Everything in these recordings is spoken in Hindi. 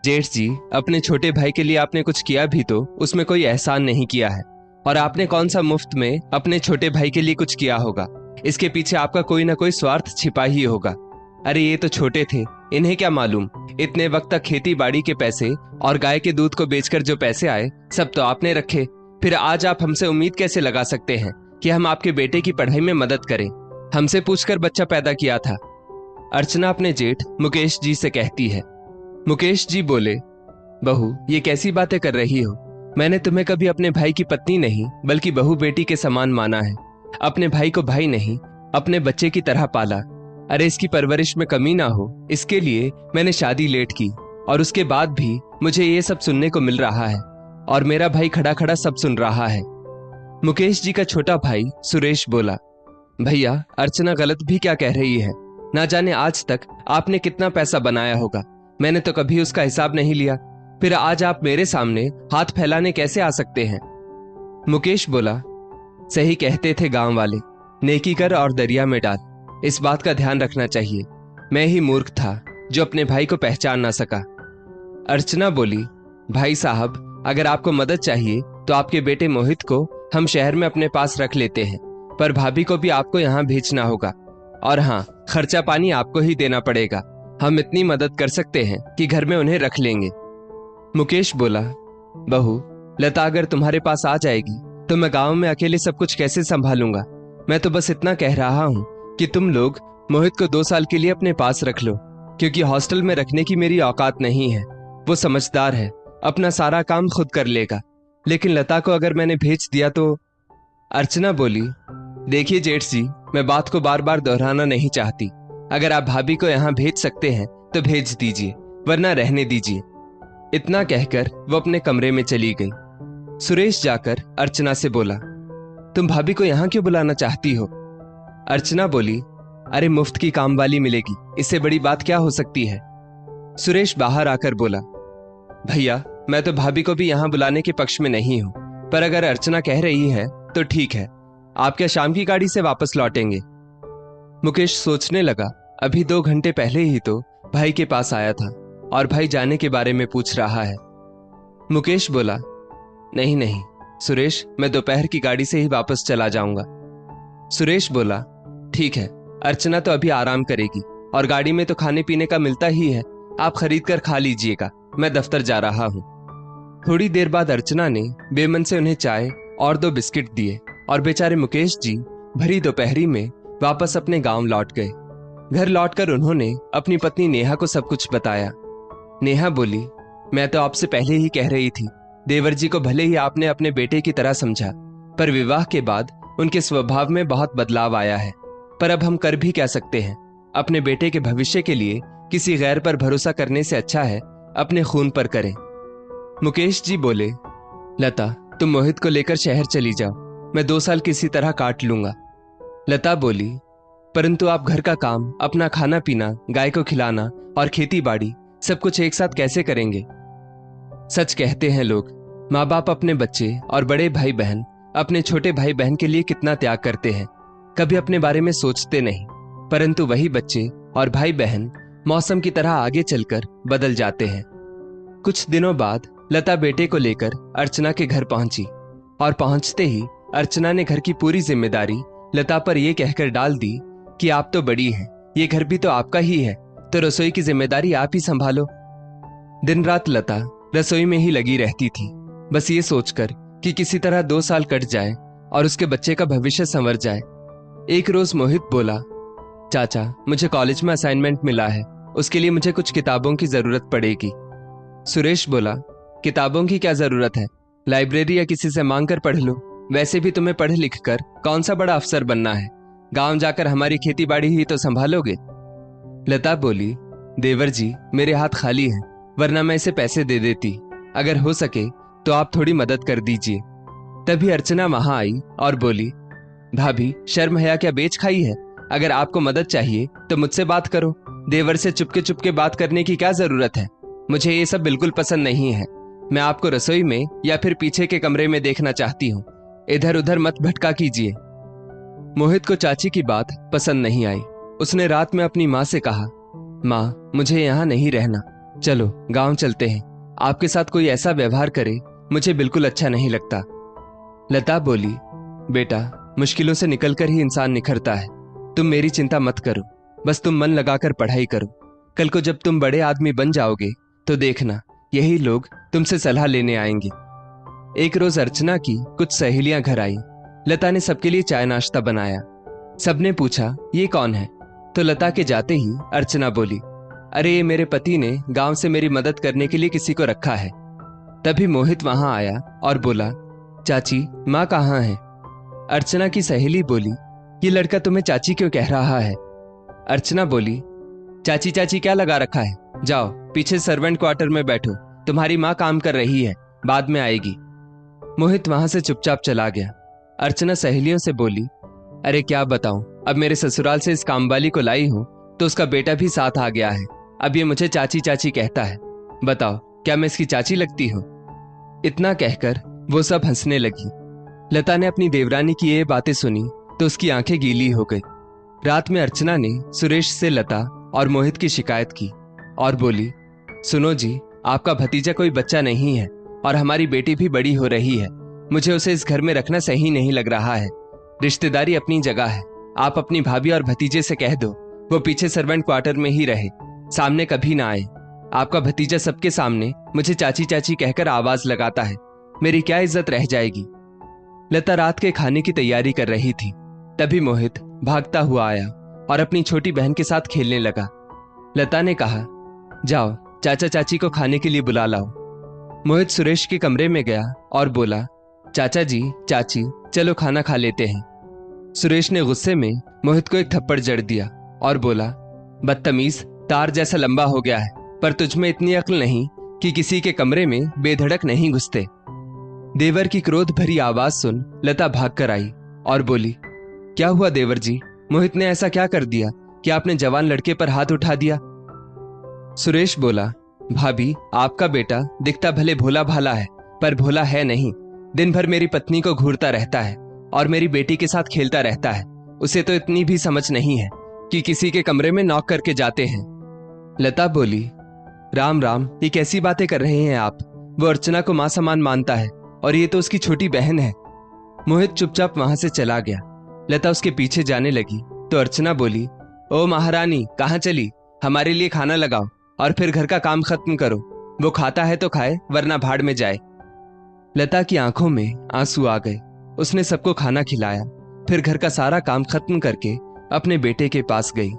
जेठ जी, अपने छोटे भाई के लिए आपने कुछ किया भी तो उसमें कोई एहसान नहीं किया है। और आपने कौन सा मुफ्त में अपने छोटे भाई के लिए कुछ किया होगा? इसके पीछे आपका कोई ना कोई स्वार्थ छिपा ही होगा। अरे ये तो छोटे थे, इन्हें क्या मालूम। इतने वक्त तक खेती बाड़ी के पैसे और गाय के दूध को बेचकर जो पैसे आए सब तो आपने रखे। फिर आज आप हमसे उम्मीद कैसे लगा सकते हैं कि हम आपके बेटे की पढ़ाई में मदद करें? हमसे पूछकर बच्चा पैदा किया था। अर्चना अपने जेठ मुकेश जी से कहती है। मुकेश जी बोले, बहू ये कैसी बातें कर रही हो? मैंने तुम्हें कभी अपने भाई की पत्नी नहीं बल्कि बहू बेटी के समान माना है। अपने भाई को भाई नहीं, अपने बच्चे की तरह पाला। अरे इसकी परवरिश में कमी ना हो इसके लिए मैंने शादी लेट की, और उसके बाद भी मुझे ये सब सुनने को मिल रहा है, और मेरा भाई खड़ा खड़ा सब सुन रहा है। मुकेश जी का छोटा भाई सुरेश बोला, भैया अर्चना गलत भी क्या कह रही है? ना जाने आज तक आपने कितना पैसा बनाया होगा, मैंने तो कभी उसका हिसाब नहीं लिया। फिर आज आप मेरे सामने हाथ फैलाने कैसे आ सकते हैं? मुकेश बोला, सही कहते थे गांव वाले, नेकी कर और दरिया में डाल। इस बात का ध्यान रखना चाहिए। मैं ही मूर्ख था जो अपने भाई को पहचान ना सका। अर्चना बोली, भाई साहब अगर आपको मदद चाहिए तो आपके बेटे मोहित को हम शहर में अपने पास रख लेते हैं, पर भाभी को भी आपको यहाँ भेजना होगा। और हाँ, खर्चा पानी आपको ही देना पड़ेगा। हम इतनी मदद कर सकते हैं कि घर में उन्हें रख लेंगे। मुकेश बोला, बहू लता अगर तुम्हारे पास आ जाएगी तो मैं गांव में अकेले सब कुछ कैसे संभालूंगा? मैं तो बस इतना कह रहा हूं कि तुम लोग मोहित को 2 साल के लिए अपने पास रख लो, क्योंकि हॉस्टल में रखने की मेरी औकात नहीं है। वो समझदार है, अपना सारा काम खुद कर लेगा। लेकिन लता को अगर मैंने भेज दिया तो? अर्चना बोली, देखिए जेठ जी, मैं बात को बार बार दोहराना नहीं चाहती। अगर आप भाभी को यहाँ भेज सकते हैं तो भेज दीजिए, वरना रहने दीजिए। इतना कहकर वो अपने कमरे में चली गई। सुरेश जाकर अर्चना से बोला, तुम भाभी को यहाँ क्यों बुलाना चाहती हो? अर्चना बोली, अरे मुफ्त की काम वाली मिलेगी, इससे बड़ी बात क्या हो सकती है? सुरेश बाहर आकर बोला, भैया मैं तो भाभी को भी यहाँ बुलाने के पक्ष में नहीं हूं, पर अगर अर्चना कह रही है तो ठीक है। आप क्या शाम की गाड़ी से वापस लौटेंगे? मुकेश सोचने लगा, अभी 2 घंटे पहले ही तो भाई के पास आया था और भाई जाने के बारे में पूछ रहा है। मुकेश बोला, नहीं नहीं सुरेश, मैं दोपहर की गाड़ी से ही वापस चला जाऊंगा। सुरेश बोला, ठीक है, अर्चना तो अभी आराम करेगी और गाड़ी में तो खाने पीने का मिलता ही है, आप खरीद कर खा लीजिएगा, मैं दफ्तर जा रहा हूं। थोड़ी देर बाद अर्चना ने बेमन से उन्हें चाय और 2 बिस्किट दिए और बेचारे मुकेश जी भरी दोपहरी में वापस अपने गांव लौट गए। घर लौटकर उन्होंने अपनी पत्नी नेहा को सब कुछ बताया। नेहा बोली, मैं तो आपसे पहले ही कह रही थी, देवर जी को भले ही आपने अपने बेटे की तरह समझा, पर विवाह के बाद उनके स्वभाव में बहुत बदलाव आया है। पर अब हम कर भी क्या सकते हैं? अपने बेटे के भविष्य के लिए किसी गैर पर भरोसा करने से अच्छा है अपने खून पर करें। मुकेश जी बोले, लता तुम मोहित को लेकर शहर चली जाओ, मैं 2 साल किसी तरह काट लूंगा। लता बोली, परंतु आप घर का काम, अपना खाना पीना, गाय को खिलाना और खेती बाड़ी सब कुछ एक साथ कैसे करेंगे? सच कहते हैं लोग, माँ बाप अपने बच्चे और बड़े भाई बहन अपने छोटे भाई बहन के लिए कितना त्याग करते हैं, कभी अपने बारे में सोचते नहीं। परंतु वही बच्चे और भाई बहन मौसम की तरह आगे चलकर बदल जाते हैं। कुछ दिनों बाद लता बेटे को लेकर अर्चना के घर पहुंची, और पहुंचते ही अर्चना ने घर की पूरी जिम्मेदारी लता पर यह कहकर डाल दी कि आप तो बड़ी हैं, ये घर भी तो आपका ही है, तो रसोई की जिम्मेदारी आप ही संभालो। दिन रात लता रसोई में ही लगी रहती थी, बस ये सोचकर कि किसी तरह 2 साल कट जाए और उसके बच्चे का भविष्य संवर जाए। एक रोज मोहित बोला, चाचा मुझे कॉलेज में असाइनमेंट मिला है, उसके लिए मुझे कुछ किताबों की जरूरत पड़ेगी। सुरेश बोला, किताबों की क्या जरूरत है, लाइब्रेरी या किसी से मांग कर पढ़ लो, वैसे भी तुम्हें पढ़ लिख कर कौन सा बड़ा अफसर बनना है, गांव जाकर हमारी खेती बाड़ी ही तो संभालोगे। लता बोली, देवर जी मेरे हाथ खाली हैं, वरना मैं इसे पैसे दे देती, अगर हो सके तो आप थोड़ी मदद कर दीजिए। तभी अर्चना वहां आई और बोली, भाभी शर्म हया क्या बेच खाई है? अगर आपको मदद चाहिए तो मुझसे बात करो, देवर से चुपके चुपके बात करने की क्या जरूरत है? मुझे ये सब बिल्कुल पसंद नहीं है। मैं आपको रसोई में या फिर पीछे के कमरे में देखना चाहती हूँ, इधर उधर मत भटका कीजिए। मोहित को चाची की बात पसंद नहीं आई। उसने रात में अपनी माँ से कहा, माँ मुझे यहाँ नहीं रहना, चलो गांव चलते हैं। आपके साथ कोई ऐसा व्यवहार करे मुझे बिल्कुल अच्छा नहीं लगता। लता बोली, बेटा, मुश्किलों से निकलकर ही इंसान निखरता है। तुम मेरी चिंता मत करो, बस तुम मन लगाकर पढ़ाई करो। कल को जब तुम बड़े आदमी बन जाओगे तो देखना, यही लोग तुमसे सलाह लेने आएंगे। एक रोज अर्चना की कुछ सहेलियां घर आई। लता ने सबके लिए चाय नाश्ता बनाया। सबने पूछा, ये कौन है? तो लता के जाते ही अर्चना बोली, अरे ये मेरे पति ने गांव से मेरी मदद करने के लिए किसी को रखा है। तभी मोहित वहां आया और बोला, चाची, माँ कहाँ है? अर्चना की सहेली बोली, ये लड़का तुम्हें चाची क्यों कह रहा है? अर्चना बोली, चाची चाची क्या लगा रखा है? जाओ पीछे सर्वेंट क्वार्टर में बैठो, तुम्हारी माँ काम कर रही है, बाद में आएगी। मोहित वहां से चुपचाप चला गया। अर्चना सहेलियों से बोली, अरे क्या बताऊं, अब मेरे ससुराल से इस कामवाली को लाई हूं तो उसका बेटा भी साथ आ गया है। अब ये मुझे चाची चाची कहता है। बताओ, क्या मैं इसकी चाची लगती हूं? इतना कहकर वो सब हंसने लगी। लता ने अपनी देवरानी की ये बातें सुनी तो उसकी आंखें गीली हो गई। रात में अर्चना ने सुरेश से लता और मोहित की शिकायत की और बोली, सुनो जी, आपका भतीजा कोई बच्चा नहीं है और हमारी बेटी भी बड़ी हो रही है। मुझे उसे इस घर में रखना सही नहीं लग रहा है। रिश्तेदारी अपनी जगह है। आप अपनी भाभी और भतीजे से कह दो वो पीछे सर्वेंट क्वार्टर में ही रहे, सामने कभी ना आए। आपका भतीजा सबके सामने मुझे चाची चाची कहकर आवाज लगाता है, मेरी क्या इज्जत रह जाएगी। लता रात के खाने की तैयारी कर रही थी। तभी मोहित भागता हुआ आया और अपनी छोटी बहन के साथ खेलने लगा। लता ने कहा, जाओ चाचा चाची को खाने के लिए बुला लाओ। मोहित सुरेश के कमरे में गया और बोला, चाचा जी, चाची, चलो खाना खा लेते हैं। सुरेश ने गुस्से में मोहित को एक थप्पड़ जड़ दिया और बोला, बदतमीज, तार जैसा लंबा हो गया है, पर तुझमें इतनी अक्ल नहीं कि किसी के कमरे में बेधड़क नहीं घुसते। देवर की क्रोध भरी आवाज सुन लता भाग कर आई और बोली, क्या हुआ देवर जी? मोहित ने ऐसा क्या कर दिया कि आपने जवान लड़के पर हाथ उठा दिया? सुरेश बोला, भाभी, आपका बेटा दिखता भले भोला भाला है, पर भोला है नहीं। दिन भर मेरी पत्नी को घूरता रहता है और मेरी बेटी के साथ खेलता रहता है। उसे तो इतनी भी समझ नहीं है कि किसी के कमरे में नॉक करके जाते हैं। लता बोली, राम राम, ये कैसी बातें कर रहे हैं आप? वो अर्चना को मां समान मानता है और ये तो उसकी छोटी बहन है। मोहित चुपचाप वहां से चला गया। लता उसके पीछे जाने लगी तो अर्चना बोली, ओ महारानी, कहाँ चली? हमारे लिए खाना लगाओ और फिर घर का काम खत्म करो। वो खाता है तो खाए, वरना भाड़ में जाए। लता की आंखों में आंसू आ गए। उसने सबको खाना खिलाया, फिर घर का सारा काम खत्म करके अपने बेटे के पास गई।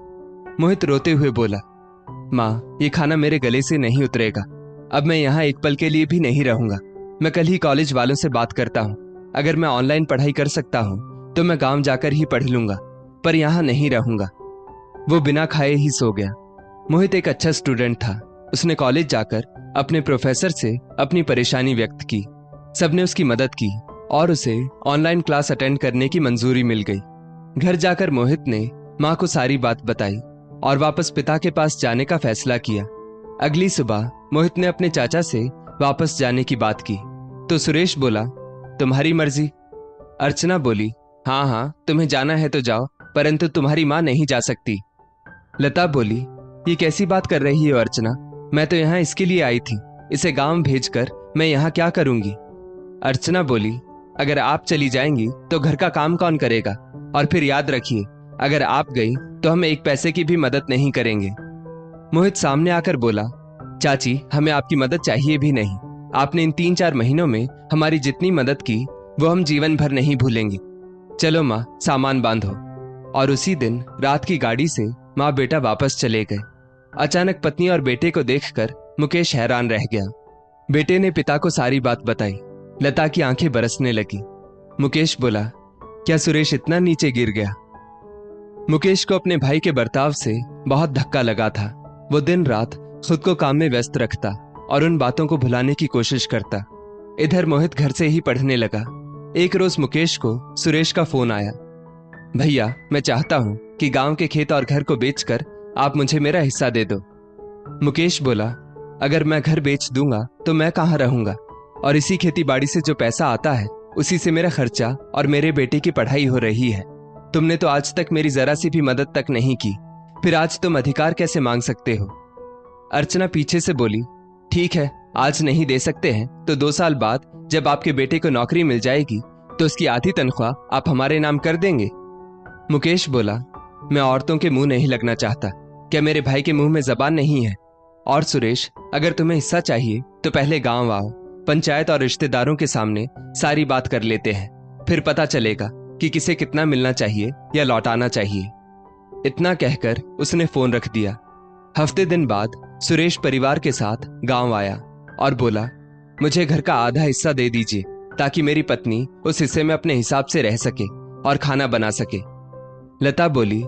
मोहित रोते हुए बोला, माँ, ये खाना मेरे गले से नहीं उतरेगा। अब मैं यहाँ एक पल के लिए भी नहीं रहूंगा। मैं कल ही कॉलेज वालों से बात करता हूँ। अगर मैं ऑनलाइन पढ़ाई कर सकता हूँ तो मैं गांव जाकर ही पढ़ लूंगा, पर यहाँ नहीं रहूंगा। वो बिना खाए ही सो गया। मोहित एक अच्छा स्टूडेंट था। उसने कॉलेज जाकर अपने प्रोफेसर से अपनी परेशानी व्यक्त की। सबने उसकी मदद की और उसे ऑनलाइन क्लास अटेंड करने की मंजूरी मिल गई। घर जाकर मोहित ने माँ को सारी बात बताई और वापस पिता के पास जाने का फैसला किया। अगली सुबह मोहित ने अपने चाचा से वापस जाने की बात की तो सुरेश बोला, तुम्हारी मर्जी। अर्चना बोली, हाँ हाँ, तुम्हें जाना है तो जाओ, परंतु तुम्हारी माँ नहीं जा सकती। लता बोली, ये कैसी बात कर रही हो अर्चना? मैं तो यहाँ इसके लिए आई थी। इसे गांव भेजकर मैं यहाँ क्या करूंगी? अर्चना बोली, अगर आप चली जाएंगी तो घर का काम कौन करेगा? और फिर याद रखिए, अगर आप गई तो हम एक पैसे की भी मदद नहीं करेंगे। मोहित सामने आकर बोला, चाची, हमें आपकी मदद चाहिए भी नहीं। आपने इन 3-4 महीनों में हमारी जितनी मदद की वो हम जीवन भर नहीं भूलेंगे। चलो माँ, सामान बांधो। और उसी दिन रात की गाड़ी से माँ बेटा वापस चले गए। अचानक पत्नी और बेटे को देखकर मुकेश हैरान रह गया। बेटे ने पिता को सारी बात बताई। लता की आंखें बरसने लगी। मुकेश बोला, क्या सुरेश इतना नीचे गिर गया? मुकेश को अपने भाई के बर्ताव से बहुत धक्का लगा था। वो दिन रात खुद को काम में व्यस्त रखता और उन बातों को भुलाने की कोशिश करता। इधर मोहित घर से ही पढ़ने लगा। एक रोज मुकेश को सुरेश का फोन आया, भैया, मैं चाहता हूं कि गांव के खेत और घर को बेचकर आप मुझे मेरा हिस्सा दे दो। मुकेश बोला, अगर मैं घर बेच दूंगा तो मैं कहाँ रहूंगा, और इसी खेती बाड़ी से जो पैसा आता है उसी से मेरा खर्चा और मेरे बेटे की पढ़ाई हो रही है। तुमने तो आज तक मेरी जरा सी भी मदद तक नहीं की, फिर आज तुम अधिकार कैसे मांग सकते हो? अर्चना पीछे से बोली, ठीक है, आज नहीं दे सकते हैं तो 2 साल बाद जब आपके बेटे को नौकरी मिल जाएगी तो उसकी आधी तनख्वाह आप हमारे नाम कर देंगे। मुकेश बोला, मैं औरतों के मुंह नहीं लगना चाहता। क्या मेरे भाई के मुंह में जबान नहीं है? और सुरेश, अगर तुम्हें हिस्सा चाहिए तो पहले गांव आओ, पंचायत और रिश्तेदारों के सामने सारी बात कर लेते हैं, फिर पता चलेगा कि किसे कितना मिलना चाहिए या लौटाना चाहिए। इतना कहकर उसने फोन रख दिया। हफ्ते दिन बाद सुरेश परिवार के साथ गांव आया और बोला, मुझे घर का आधा हिस्सा दे दीजिए ताकि मेरी पत्नी उस हिस्से में अपने हिसाब से रह सके और खाना बना सके। लता बोली,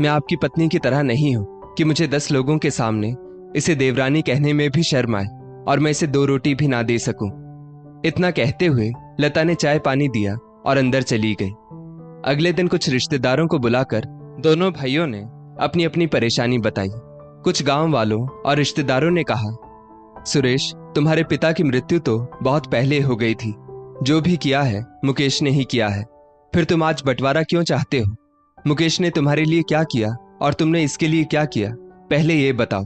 मैं आपकी पत्नी की तरह नहीं हूं कि मुझे 10 लोगों के सामने इसे देवरानी कहने में भी शर्म आए और मैं इसे 2 रोटी भी ना दे सकूं। इतना कहते हुए लता ने चाय पानी दिया और अंदर चली गई। अगले दिन कुछ रिश्तेदारों को बुलाकर दोनों भाइयों ने अपनी अपनी परेशानी बताई। कुछ गांव वालों और रिश्तेदारों ने कहा, सुरेश, तुम्हारे पिता की मृत्यु तो बहुत पहले हो गई थी। जो भी किया है मुकेश ने ही किया है। फिर तुम आज बंटवारा क्यों चाहते हो? मुकेश ने तुम्हारे लिए क्या किया और तुमने इसके लिए क्या किया, पहले ये बताओ।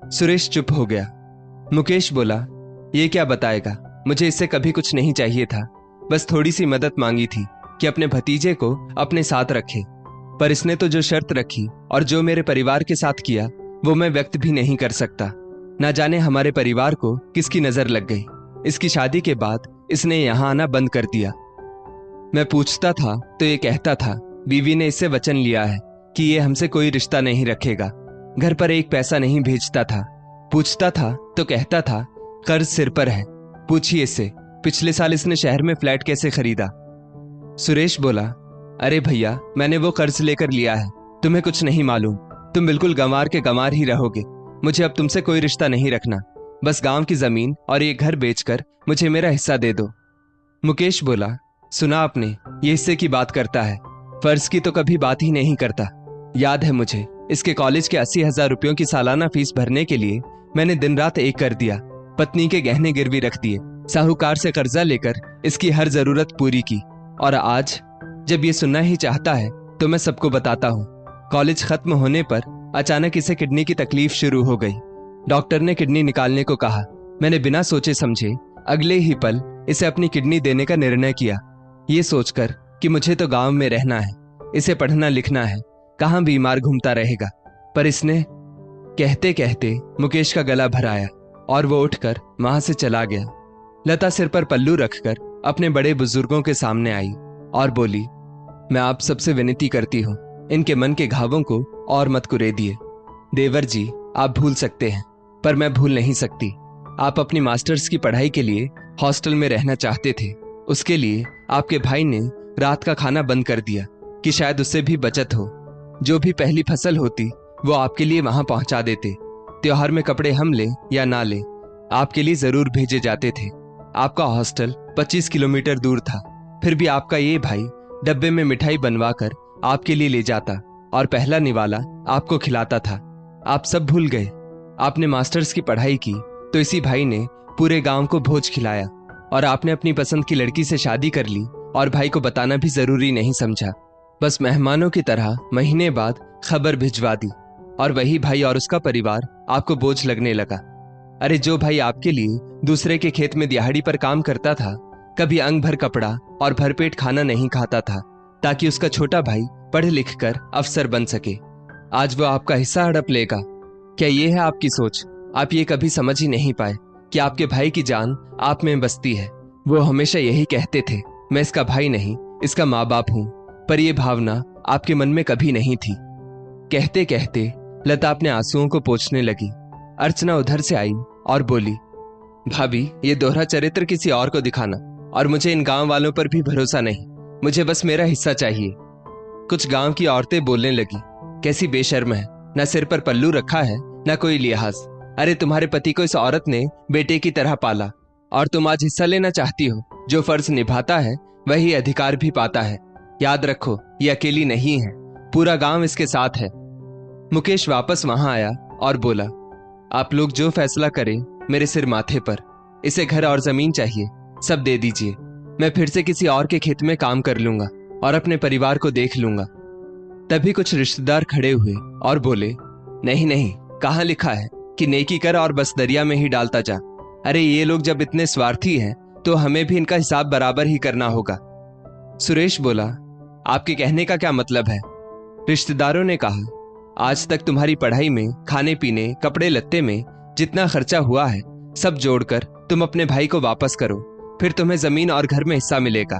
सुरेश चुप हो गया। मुकेश बोला, ये क्या बताएगा, मुझे इससे कभी कुछ नहीं चाहिए था, बस थोड़ी सी मदद मांगी थी कि अपने भतीजे को अपने साथ रखे। पर इसने तो जो शर्त रखी और जो मेरे परिवार के साथ किया वो मैं व्यक्त भी नहीं कर सकता। ना जाने हमारे परिवार को किसकी नजर लग गई। इसकी शादी के बाद इसने यहाँ आना बंद कर दिया। मैं पूछता था तो ये कहता था बीवी ने इससे वचन लिया है कि ये हमसे कोई रिश्ता नहीं रखेगा। घर पर एक पैसा नहीं भेजता था। पूछता था तो कहता था कर्ज सिर पर है, पूछिए इससे पिछले साल इसने शहर में फ्लैट कैसे खरीदा। सुरेश बोला, अरे भैया, मैंने वो कर्ज लेकर लिया है, तुम्हें कुछ नहीं मालूम। तुम बिल्कुल गंवार के गंवार ही रहोगे। मुझे अब तुमसे कोई रिश्ता नहीं रखना। बस गांव की जमीन और ये घर बेचकर मुझे मेरा हिस्सा दे दो। मुकेश बोला, सुना आपने, ये हिस्से की बात करता है, फर्ज की तो कभी बात ही नहीं करता। याद है मुझे, इसके कॉलेज के 80,000 रुपयों की सालाना फीस भरने के लिए मैंने दिन रात एक कर दिया। पत्नी के गहने गिरवी रख दिए, साहूकार से कर्जा लेकर इसकी हर जरूरत पूरी की। और आज जब ये सुनना ही चाहता है तो मैं सबको बताता हूँ। कॉलेज खत्म होने पर अचानक इसे किडनी की तकलीफ शुरू हो गई। डॉक्टर ने किडनी निकालने को कहा। मैंने बिना सोचे समझे अगले ही पल इसे अपनी किडनी देने का निर्णय किया, ये सोचकर कि मुझे तो गांव में रहना है, इसे पढ़ना लिखना है, कहाँ बीमार घूमता रहेगा। पर इसने, कहते कहते मुकेश का गला भर आया और वो उठकर वहां से चला गया। लता सिर पर पल्लू रखकर अपने बड़े बुजुर्गों के सामने आई और बोली, मैं आप सबसे विनती करती हूँ, इनके मन के घावों को और मत कुरेदिए। देवर जी, आप भूल सकते हैं पर मैं भूल नहीं सकती। आप अपनी मास्टर्स की पढ़ाई के लिए हॉस्टल में रहना चाहते थे। उसके लिए आपके भाई ने रात का खाना बंद कर दिया कि शायद उससे भी बचत हो। जो भी पहली फसल होती वो आपके लिए वहां पहुंचा देते। त्योहार में कपड़े हम ले या ना ले, आपके लिए जरूर भेजे जाते थे। आपका हॉस्टल 25 किलोमीटर दूर था, फिर भी आपका ये भाई डब्बे में मिठाई बनवा कर आपके लिए ले जाता और पहला निवाला आपको खिलाता था। आप सब भूल गए। आपने मास्टर्स की पढ़ाई की तो इसी भाई ने पूरे गांव को भोज खिलाया और आपने अपनी पसंद की लड़की से शादी कर ली और भाई को बताना भी जरूरी नहीं समझा। बस मेहमानों की तरह महीने बाद खबर भिजवा दी और वही भाई और उसका परिवार आपको बोझ लगने लगा। अरे जो भाई आपके लिए दूसरे के खेत में दिहाड़ी पर काम करता था, कभी अंग भर कपड़ा और भरपेट खाना नहीं खाता था ताकि उसका छोटा भाई पढ़ लिख कर अफसर बन सके, आज वो आपका हिस्सा हड़प लेगा। क्या ये है आपकी सोच? आप ये कभी समझ ही नहीं पाए कि आपके भाई की जान आप में बसती है। वो हमेशा यही कहते थे, मैं इसका भाई नहीं, इसका माँ बाप हूं, पर यह भावना आपके मन में कभी नहीं थी। कहते कहते लता अपने आंसुओं को पोंछने लगी। अर्चना उधर से आई और बोली, भाभी, ये दोहरा चरित्र किसी और को दिखाना, और मुझे इन गांव वालों पर भी भरोसा नहीं। मुझे बस मेरा हिस्सा चाहिए। कुछ गांव की औरतें बोलने लगी, कैसी बेशर्म है, न सिर पर पल्लू रखा है न कोई लिहाज। अरे तुम्हारे पति को इस औरत ने बेटे की तरह पाला और तुम आज हिस्सा लेना चाहती हो। जो फर्ज निभाता है वही अधिकार भी पाता है। याद रखो, ये अकेली नहीं है, पूरा गांव इसके साथ है। मुकेश वापस वहां आया और बोला, आप लोग जो फैसला करें मेरे सिर माथे पर। इसे घर और जमीन चाहिए, सब दे दीजिए। मैं फिर से किसी और के खेत में काम कर लूंगा और अपने परिवार को देख लूंगा। तभी कुछ रिश्तेदार खड़े हुए और बोले, नहीं नहीं, कहाँ लिखा है कि नेकी कर और बस दरिया में ही डालता जा। अरे ये लोग जब इतने स्वार्थी हैं तो हमें भी इनका हिसाब बराबर ही करना होगा। सुरेश बोला, आपके कहने का क्या मतलब है? रिश्तेदारों ने कहा, आज तक तुम्हारी पढ़ाई में, खाने पीने, कपड़े लत्ते में जितना खर्चा हुआ है सब जोड़कर तुम अपने भाई को वापस करो, फिर तुम्हें जमीन और घर में हिस्सा मिलेगा।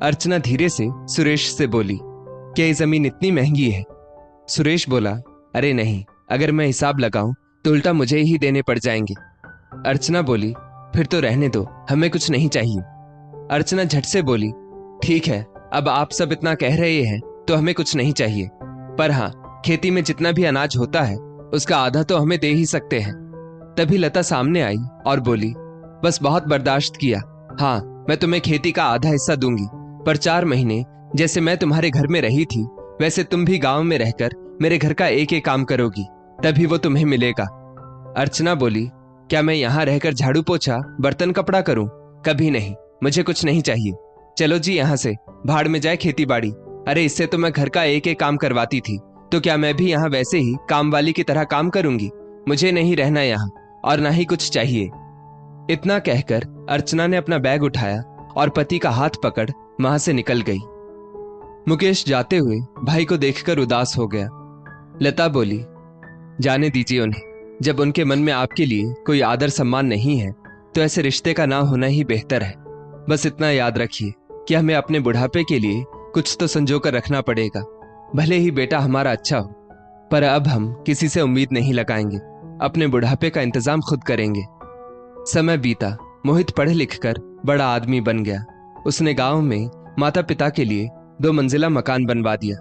अर्चना धीरे से सुरेश से बोली, क्या ये जमीन इतनी महंगी है? सुरेश बोला, अरे नहीं, अगर मैं हिसाब लगाऊं तो उल्टा मुझे ही देने पड़ जाएंगे। अर्चना बोली, फिर तो रहने दो, हमें कुछ नहीं चाहिए। अर्चना झट से बोली, ठीक है, अब आप सब इतना कह रहे हैं तो हमें कुछ नहीं चाहिए, पर हाँ, खेती में जितना भी अनाज होता है उसका आधा तो हमें दे ही सकते हैं। तभी लता सामने आई और बोली, बस बहुत बर्दाश्त किया, हाँ मैं तुम्हें खेती का आधा हिस्सा दूंगी, पर 4 महीने जैसे मैं तुम्हारे घर में रही थी वैसे तुम भी गांव में रहकर मेरे घर का एक एक काम करोगी, तभी वो तुम्हें मिलेगा। अर्चना बोली, क्या मैं यहाँ रहकर झाड़ू पोछा, बर्तन कपड़ा करूं? कभी नहीं, मुझे कुछ नहीं चाहिए। चलो जी यहाँ से, भाड़ में जाए खेती बाड़ी। अरे इससे तो मैं घर का एक एक काम करवाती थी, तो क्या मैं भी यहाँ वैसे ही काम वाली की तरह काम करूंगी? मुझे नहीं रहना यहाँ और ना ही कुछ चाहिए। इतना कहकर अर्चना ने अपना बैग उठाया और पति का हाथ पकड़ वहां से निकल गई। मुकेश जाते हुए भाई को देखकर उदास हो गया। लता बोली, जाने दीजिए उन्हें, जब उनके मन में आपके लिए कोई आदर सम्मान नहीं है तो ऐसे रिश्ते का ना होना ही बेहतर है। बस इतना याद रखिए कि हमें अपने बुढ़ापे के लिए कुछ तो संजो कर रखना पड़ेगा। भले ही बेटा हमारा अच्छा हो, पर अब हम किसी से उम्मीद नहीं लगाएंगे, अपने बुढ़ापे का इंतजाम खुद करेंगे। समय बीता, मोहित पढ़ लिख कर बड़ा आदमी बन गया। उसने गांव में माता पिता के लिए 2 मंजिला मकान बनवा दिया।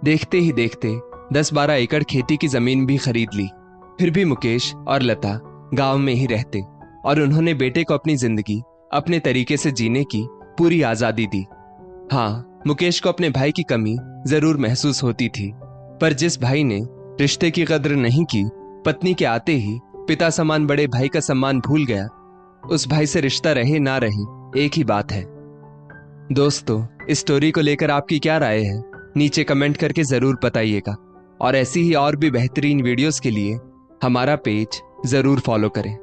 देखते ही देखते 10-12 एकड़ खेती की जमीन भी खरीद ली। फिर भी मुकेश और लता गांव में ही रहते और उन्होंने बेटे को अपनी जिंदगी अपने तरीके से जीने की पूरी आजादी दी। हाँ, मुकेश को अपने भाई की कमी जरूर महसूस होती थी, पर जिस भाई ने रिश्ते की कद्र नहीं की, पत्नी के आते ही पिता समान बड़े भाई का सम्मान भूल गया, उस भाई से रिश्ता रहे ना रहे एक ही बात है। दोस्तों, इस स्टोरी को लेकर आपकी क्या राय है? नीचे कमेंट करके जरूर बताइएगा और ऐसी ही और भी बेहतरीन वीडियोस के लिए हमारा पेज जरूर फॉलो करें।